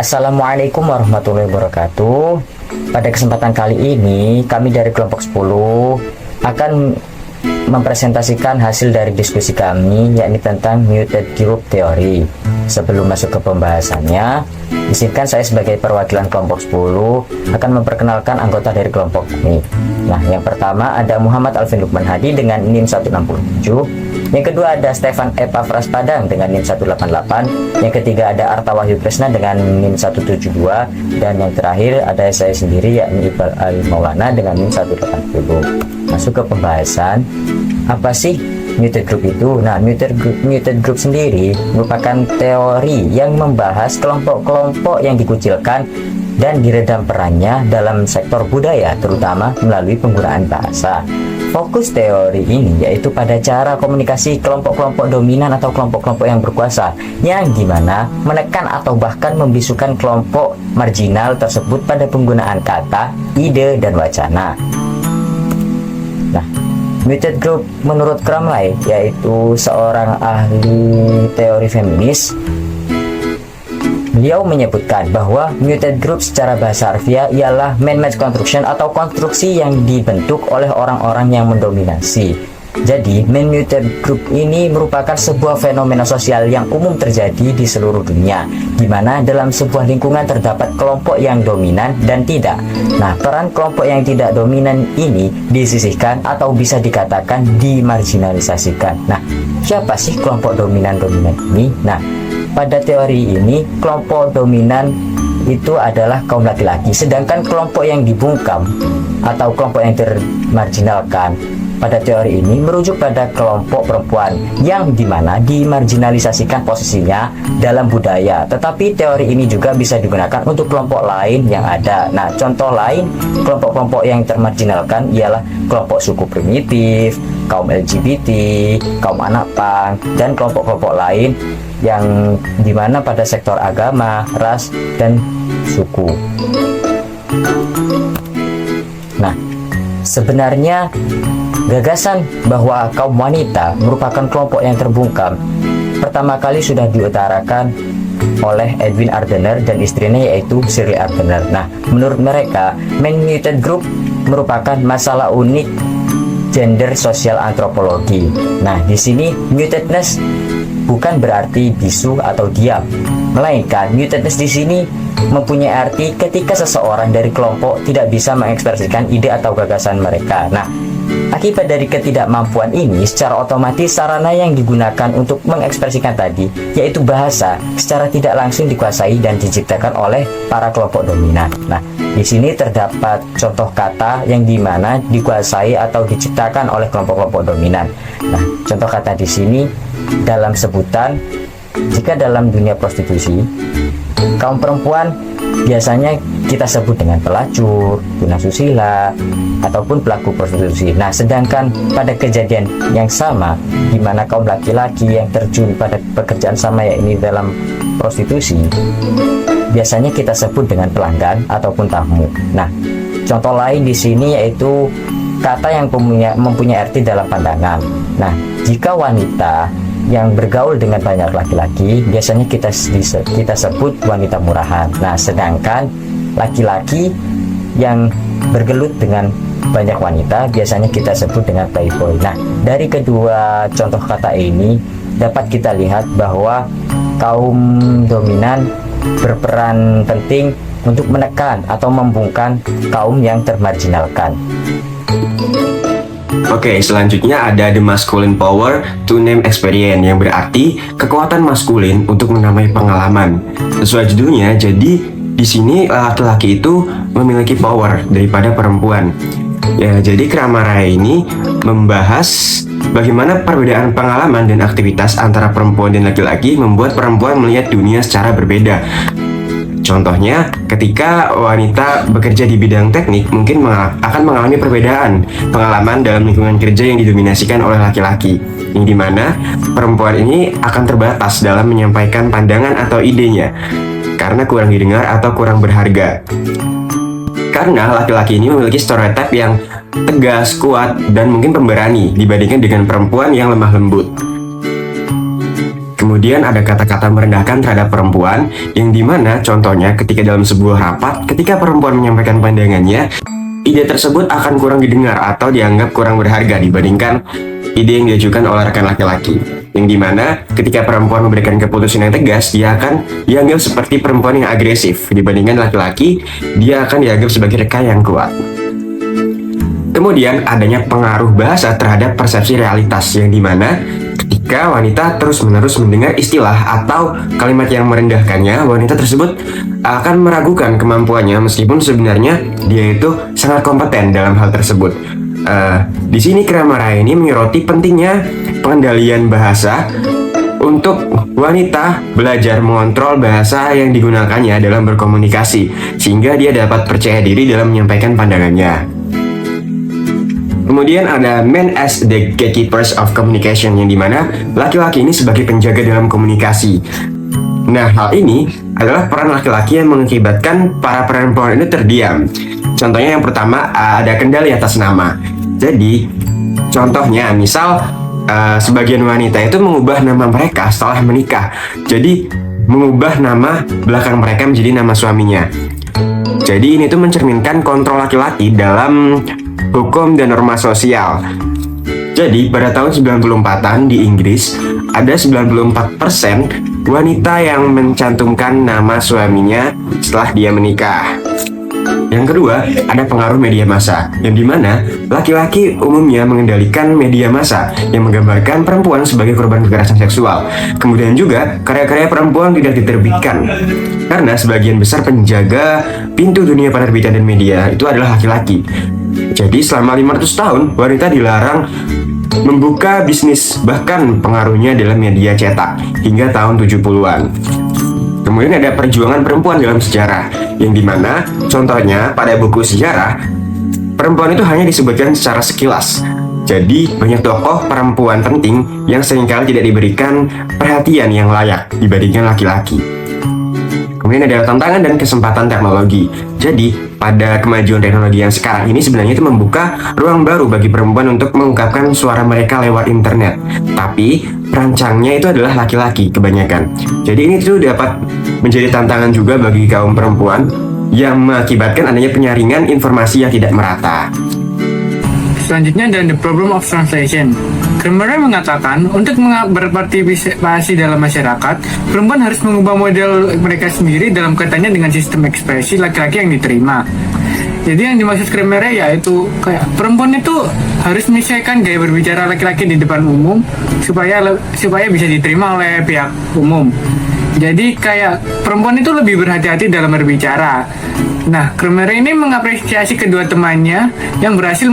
Assalamualaikum warahmatullahi wabarakatuh. Pada kesempatan kali ini, kami dari kelompok 10 akan mempresentasikan hasil dari diskusi kami, yakni tentang muted group theory. Sebelum masuk ke pembahasannya, izinkan saya sebagai perwakilan kelompok 10 akan memperkenalkan anggota dari kelompok ini. Nah, yang pertama ada Muhammad Alvin Lukman Hadi dengan NIM 167. Yang kedua ada Stefan Epafras Padang dengan NIM 188. Yang ketiga ada Arta Wahyu Kresna dengan NIM 172. Dan yang terakhir ada saya sendiri, yakni Iqbal Ali Maulana dengan NIM 180. Masuk ke pembahasan. Apa sih muted group itu? Nah, muted group sendiri merupakan teori yang membahas kelompok-kelompok yang dikucilkan dan diredam perannya dalam sektor budaya, terutama melalui penggunaan bahasa. Fokus teori ini yaitu pada cara komunikasi kelompok-kelompok dominan atau kelompok-kelompok yang berkuasa, yang dimana menekan atau bahkan membisukan kelompok marginal tersebut pada penggunaan kata, ide, dan wacana. Nah, muted group menurut Crumley, yaitu seorang ahli teori feminis, beliau menyebutkan bahwa muted group secara bahasa harfiah ialah man-made construction atau konstruksi yang dibentuk oleh orang-orang yang mendominasi. Jadi, man-muted group ini merupakan sebuah fenomena sosial yang umum terjadi di seluruh dunia, di mana dalam sebuah lingkungan terdapat kelompok yang dominan dan tidak. Nah, peran kelompok yang tidak dominan ini disisihkan atau bisa dikatakan dimarginalisasikan. Nah, siapa sih kelompok dominan-dominan ini? Nah, pada teori ini, kelompok dominan itu adalah kaum laki-laki, sedangkan kelompok yang dibungkam atau kelompok yang termarginalkan pada teori ini merujuk pada kelompok perempuan yang dimana dimarginalisasikan posisinya dalam budaya. Tetapi teori ini juga bisa digunakan untuk kelompok lain yang ada. Nah, contoh lain kelompok-kelompok yang termarginalkan ialah kelompok suku primitif, kaum LGBT, kaum anak pang, dan kelompok-kelompok lain yang dimana pada sektor agama, ras, dan suku. Nah, sebenarnya gagasan bahwa kaum wanita merupakan kelompok yang terbungkam pertama kali sudah diutarakan oleh Edwin Ardener dan istrinya, yaitu Shirley Ardener. Nah, menurut mereka, man-muted group merupakan masalah unik gender sosial antropologi. Nah, di sini mutedness bukan berarti bisu atau diam, melainkan mutedness di sini mempunyai arti ketika seseorang dari kelompok tidak bisa mengekspresikan ide atau gagasan mereka. Nah, akibat dari ketidakmampuan ini, secara otomatis sarana yang digunakan untuk mengekspresikan tadi, yaitu bahasa, secara tidak langsung dikuasai dan diciptakan oleh para kelompok dominan. Nah, di sini terdapat contoh kata yang dimana dikuasai atau diciptakan oleh kelompok-kelompok dominan. Nah, contoh kata di sini dalam sebutan, jika dalam dunia prostitusi, kaum perempuan biasanya kita sebut dengan pelacur, tunasusila, ataupun pelaku prostitusi. Nah, sedangkan pada kejadian yang sama, di mana kaum laki-laki yang terjun pada pekerjaan sama, yakni dalam prostitusi, biasanya kita sebut dengan pelanggan ataupun tamu. Nah, contoh lain di sini yaitu kata yang mempunyai arti dalam pandangan. Nah, jika wanita yang bergaul dengan banyak laki-laki, biasanya kita sebut wanita murahan. Nah, sedangkan laki-laki yang bergelut dengan banyak wanita, biasanya kita sebut dengan playboy. Nah, dari kedua contoh kata ini dapat kita lihat bahwa kaum dominan berperan penting untuk menekan atau membungkam kaum yang termarginalkan. Oke, selanjutnya ada the masculine power to name experience, yang berarti kekuatan maskulin untuk menamai pengalaman. Sesuai judulnya, jadi di sini laki-laki itu memiliki power daripada perempuan. Ya, jadi Kramaraya ini membahas bagaimana perbedaan pengalaman dan aktivitas antara perempuan dan laki-laki membuat perempuan melihat dunia secara berbeda. Contohnya, ketika wanita bekerja di bidang teknik, mungkin akan mengalami perbedaan pengalaman dalam lingkungan kerja yang didominasikan oleh laki-laki, yang dimana perempuan ini akan terbatas dalam menyampaikan pandangan atau idenya, karena kurang didengar atau kurang berharga. Karena laki-laki ini memiliki stereotip yang tegas, kuat, dan mungkin pemberani dibandingkan dengan perempuan yang lemah lembut. Kemudian ada kata-kata merendahkan terhadap perempuan, yang dimana contohnya ketika dalam sebuah rapat, ketika perempuan menyampaikan pandangannya, ide tersebut akan kurang didengar atau dianggap kurang berharga dibandingkan ide yang diajukan oleh rekan laki-laki. Yang dimana ketika perempuan memberikan keputusan yang tegas, dia akan dianggap seperti perempuan yang agresif. Dibandingkan laki-laki, dia akan dianggap sebagai rekan yang kuat. Kemudian adanya pengaruh bahasa terhadap persepsi realitas, yang dimana ketika wanita terus-menerus mendengar istilah atau kalimat yang merendahkannya, wanita tersebut akan meragukan kemampuannya meskipun sebenarnya dia itu sangat kompeten dalam hal tersebut. Di sini Kramara ini menyoroti pentingnya pengendalian bahasa untuk wanita belajar mengontrol bahasa yang digunakannya dalam berkomunikasi, sehingga dia dapat percaya diri dalam menyampaikan pandangannya. Kemudian ada men as the gatekeepers of communication, yang dimana laki-laki ini sebagai penjaga dalam komunikasi. Nah, hal ini adalah peran laki-laki yang mengakibatkan para perempuan itu terdiam. Contohnya yang pertama, ada kendali atas nama. Jadi, contohnya misal sebagian wanita itu mengubah nama mereka setelah menikah. Jadi, mengubah nama belakang mereka menjadi nama suaminya. Jadi, ini tuh mencerminkan kontrol laki-laki dalam hukum dan norma sosial. Jadi, pada tahun 94-an di Inggris, ada 94% wanita yang mencantumkan nama suaminya setelah dia menikah. Yang kedua, ada pengaruh media massa, yang dimana laki-laki umumnya mengendalikan media massa yang menggambarkan perempuan sebagai korban kekerasan seksual. Kemudian juga, karya-karya perempuan tidak diterbitkan, karena sebagian besar penjaga pintu dunia penerbitan dan media itu adalah laki-laki. Jadi selama 500 tahun, wanita dilarang membuka bisnis, bahkan pengaruhnya dalam media cetak, hingga tahun 70-an. Kemudian ada perjuangan perempuan dalam sejarah, yang dimana contohnya pada buku sejarah, perempuan itu hanya disebutkan secara sekilas. Jadi banyak tokoh perempuan penting yang seringkali tidak diberikan perhatian yang layak dibandingkan laki-laki. Kemudian ada tantangan dan kesempatan teknologi. Jadi pada kemajuan teknologi yang sekarang ini sebenarnya itu membuka ruang baru bagi perempuan untuk mengungkapkan suara mereka lewat internet. Tapi perancangnya itu adalah laki-laki kebanyakan. Jadi ini tuh dapat menjadi tantangan juga bagi kaum perempuan yang mengakibatkan adanya penyaringan informasi yang tidak merata. Selanjutnya ada the problem of translation. Kramara mengatakan untuk berpartisipasi dalam masyarakat, perempuan harus mengubah model mereka sendiri dalam kaitannya dengan sistem ekspresi laki-laki yang diterima. Jadi yang dimaksud Kramara yaitu kayak perempuan itu harus menyesuaikan gaya berbicara laki-laki di depan umum supaya bisa diterima oleh pihak umum. Jadi kayak perempuan itu lebih berhati-hati dalam berbicara. Nah, Kramara ini mengapresiasi kedua temannya yang berhasil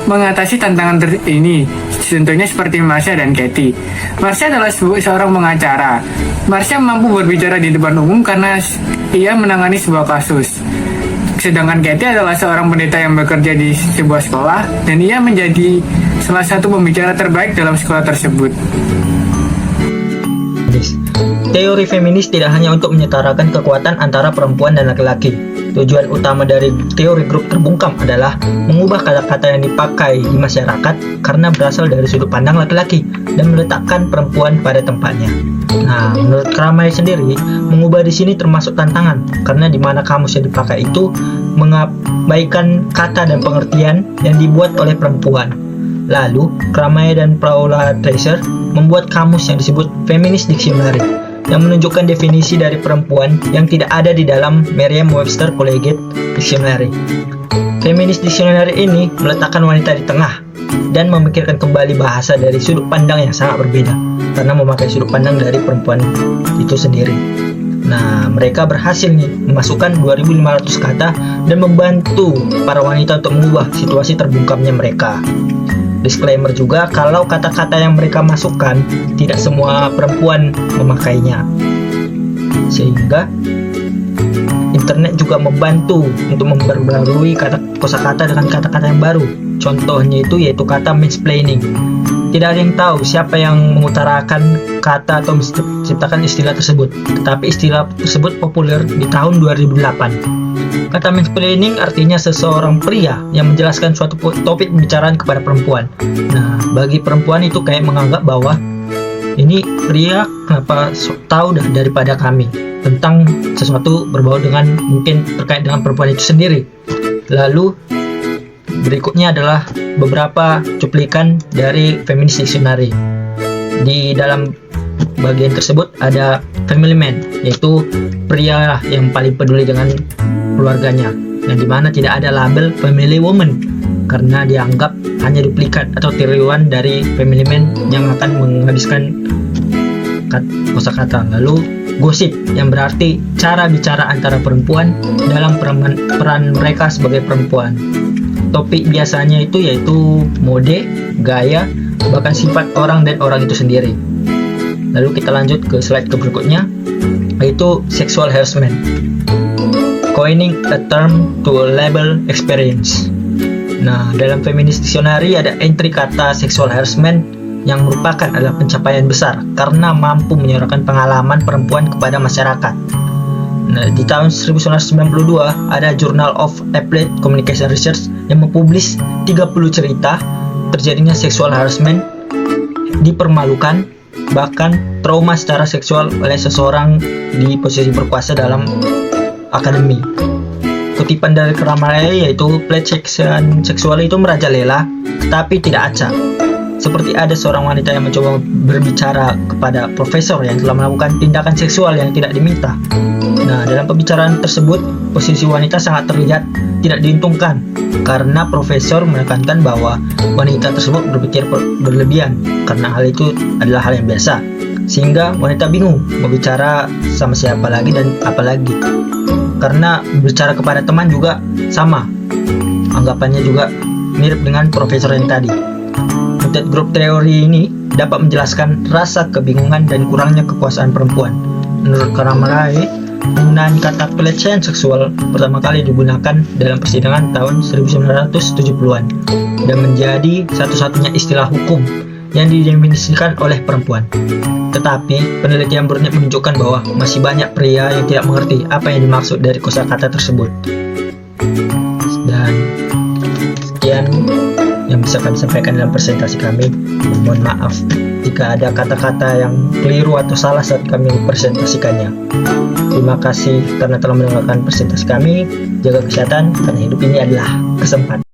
mengatasi tantangan ini. Contohnya seperti Marsha dan Katie. Marsha adalah seorang pengacara. Marsha mampu berbicara di depan umum karena ia menangani sebuah kasus. Sedangkan Katie adalah seorang pendeta yang bekerja di sebuah sekolah dan ia menjadi salah satu pembicara terbaik dalam sekolah tersebut. Teori feminis tidak hanya untuk menyetarakan kekuatan antara perempuan dan laki-laki. Tujuan utama dari teori grup terbungkam adalah mengubah kata-kata yang dipakai di masyarakat karena berasal dari sudut pandang laki-laki dan meletakkan perempuan pada tempatnya. Nah, menurut Kramara sendiri, mengubah di sini termasuk tantangan karena di mana kamus yang dipakai itu mengabaikan kata dan pengertian yang dibuat oleh perempuan. Lalu, Kramara dan Paula Tracer membuat kamus yang disebut Feminist Dictionary yang menunjukkan definisi dari perempuan yang tidak ada di dalam Merriam-Webster Collegiate Dictionary. Feminist Dictionary ini meletakkan wanita di tengah dan memikirkan kembali bahasa dari sudut pandang yang sangat berbeda karena memakai sudut pandang dari perempuan itu sendiri. Nah, mereka berhasil memasukkan 2.500 kata dan membantu para wanita untuk mengubah situasi terbungkamnya mereka. Disclaimer juga kalau kata-kata yang mereka masukkan tidak semua perempuan memakainya. Sehingga internet juga membantu untuk memperbarui kosakata dengan kata-kata yang baru. Contohnya yaitu kata mansplaining. Tidak ada yang tahu siapa yang mengutarakan kata atau menciptakan istilah tersebut, tetapi istilah tersebut populer di tahun 2008. Kata mansplaining artinya seseorang pria yang menjelaskan suatu topik pembicaraan kepada perempuan. Nah, bagi perempuan itu kayak menganggap bahwa ini pria kenapa tahu dah daripada kami tentang sesuatu berbau dengan mungkin terkait dengan perempuan itu sendiri. Lalu berikutnya adalah beberapa cuplikan dari Feminist Dictionary. Di dalam bagian tersebut ada family man, yaitu pria yang paling peduli dengan keluarganya, yang dimana tidak ada label family woman karena dianggap hanya duplikat atau tiruan dari family man yang akan menghabiskan kosakata. Lalu gosip, yang berarti cara bicara antara perempuan dalam peran mereka sebagai perempuan. Topik biasanya itu yaitu mode, gaya, bahkan sifat orang dan orang itu sendiri. Lalu kita lanjut ke slide berikutnya, yaitu sexual harassment. Coining a term to label experience. Nah, dalam Feminist Dictionary ada entry kata sexual harassment yang merupakan adalah pencapaian besar karena mampu menyuarakan pengalaman perempuan kepada masyarakat. Nah, di tahun 1992 ada Journal of Applied Communication Research yang mempublish 30 cerita terjadinya sexual harassment, dipermalukan, bahkan trauma secara seksual oleh seseorang di posisi berkuasa dalam akademi. Kutipan dari Keramaian yaitu pelecehan seksual itu merajalela tetapi tidak acak. Seperti ada seorang wanita yang mencoba berbicara kepada profesor yang telah melakukan tindakan seksual yang tidak diminta. Nah, dalam pembicaraan tersebut, posisi wanita sangat terlihat tidak diuntungkan karena profesor menekankan bahwa wanita tersebut berpikir berlebihan karena hal itu adalah hal yang biasa. Sehingga wanita bingung mau bicara sama siapa lagi dan apa lagi. Karena berbicara kepada teman juga sama. Anggapannya juga mirip dengan profesor yang tadi. Metode group teori ini dapat menjelaskan rasa kebingungan dan kurangnya kekuasaan perempuan. Menurut Karamarae, penggunaan kata pelecehan seksual pertama kali digunakan dalam persidangan tahun 1970-an dan menjadi satu-satunya istilah hukum yang didefinisikan oleh perempuan. Tetapi, penelitian berikutnya menunjukkan bahwa masih banyak pria yang tidak mengerti apa yang dimaksud dari kosakata tersebut. Dan sekian yang bisa kami sampaikan dalam presentasi kami. Mohon maaf jika ada kata-kata yang keliru atau salah saat kami presentasikannya. Terima kasih karena telah mendengarkan presentasi kami. Jaga kesehatan karena hidup ini adalah kesempatan.